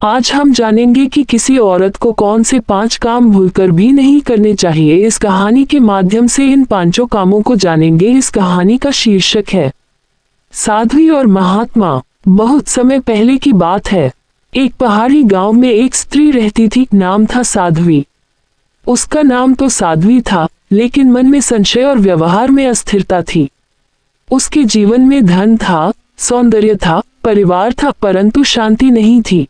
आज हम जानेंगे कि किसी औरत को कौन से 5 काम भूलकर भी नहीं करने चाहिए। इस कहानी के माध्यम से इन 5 कामों को जानेंगे। इस कहानी का शीर्षक है साध्वी और महात्मा। बहुत समय पहले की बात है। एक पहाड़ी गांव में एक स्त्री रहती थी, नाम था साध्वी। उसका नाम तो साध्वी था, लेकिन मन में संशय और व्यवहार में अस्थिरता थी। उसके जीवन में धन था, सौंदर्य था, परिवार था, परंतु शांति नहीं थी।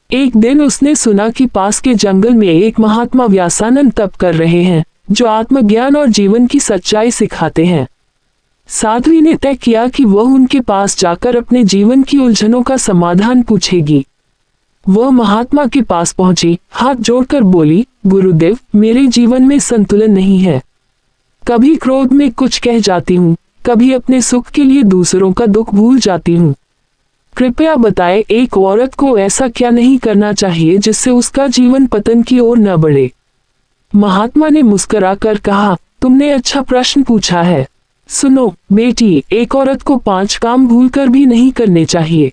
एक दिन उसने सुना कि पास के जंगल में एक महात्मा व्यासानंद तप कर रहे हैं, जो आत्मज्ञान और जीवन की सच्चाई सिखाते हैं। साध्वी ने तय किया कि वह उनके पास जाकर अपने जीवन की उलझनों का समाधान पूछेगी। वह महात्मा के पास पहुंची, हाथ जोड़कर बोली, गुरुदेव, मेरे जीवन में संतुलन नहीं है। कभी क्रोध में कुछ कह जाती हूँ, कभी अपने सुख के लिए दूसरों का दुख भूल जाती हूँ। कृपया बताएं, एक औरत को ऐसा क्या नहीं करना चाहिए जिससे उसका जीवन पतन की ओर न बढ़े। महात्मा ने मुस्कुराकर कहा, तुमने अच्छा प्रश्न पूछा है। सुनो बेटी, एक औरत को 5 काम भूलकर भी नहीं करने चाहिए।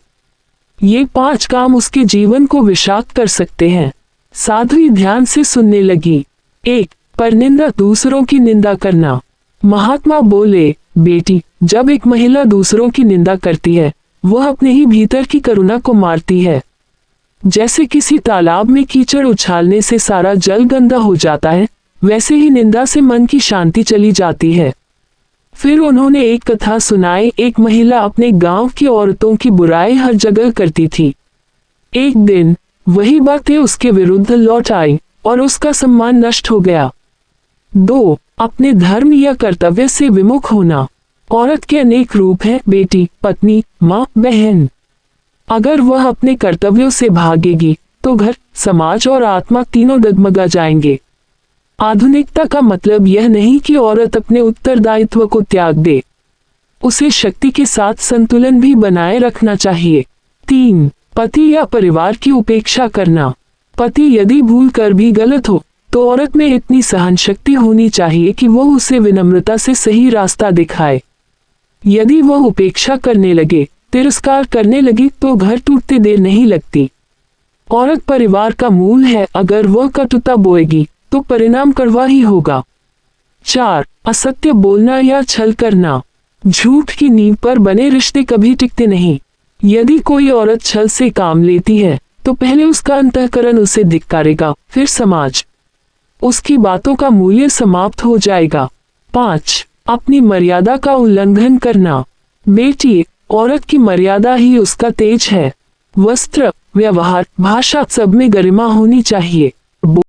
ये 5 काम उसके जीवन को विषाक्त कर सकते हैं। साध्वी ध्यान से सुनने लगी। 1. परनिंदा, दूसरों की निंदा करना। महात्मा बोले, बेटी, जब एक महिला दूसरों की निंदा करती है, वह अपने ही भीतर की करुणा को मारती है। जैसे किसी तालाब में कीचड़ उछालने से सारा जल गंदा हो जाता है, वैसे ही निंदा से मन की शांति चली जाती है। फिर उन्होंने एक कथा सुनाई। एक महिला अपने गांव की औरतों की बुराई हर जगह करती थी। एक दिन वही बातें उसके विरुद्ध लौट आई और उसका सम्मान नष्ट हो गया। 2. अपने धर्म या कर्तव्य से विमुख होना। औरत के अनेक रूप हैं, बेटी, पत्नी, माँ, बहन। अगर वह अपने कर्तव्यों से भागेगी तो घर, समाज और आत्मा तीनों डगमगा जाएंगे। आधुनिकता का मतलब यह नहीं कि औरत अपने उत्तरदायित्व को त्याग दे, उसे शक्ति के साथ संतुलन भी बनाए रखना चाहिए। 3. पति या परिवार की उपेक्षा करना। पति यदि भूल कर भी गलत हो तो औरत में इतनी सहन शक्ति होनी चाहिए कि वह उसे विनम्रता से सही रास्ता दिखाए। यदि वह उपेक्षा करने लगे, तिरस्कार करने लगी, तो घर टूटते देर नहीं लगती। औरत परिवार का मूल है, अगर वह कटुता बोएगी तो परिणाम कड़वा ही होगा। 4. असत्य बोलना या छल करना। झूठ की नींव पर बने रिश्ते कभी टिकते नहीं। यदि कोई औरत छल से काम लेती है तो पहले उसका अंतःकरण उसे धिक्कारेगा, फिर समाज। उसकी बातों का मूल्य समाप्त हो जाएगा। 5. अपनी मर्यादा का उल्लंघन करना। बेटी, औरत की मर्यादा ही उसका तेज है। वस्त्र, व्यवहार, भाषा, सब में गरिमा होनी चाहिए।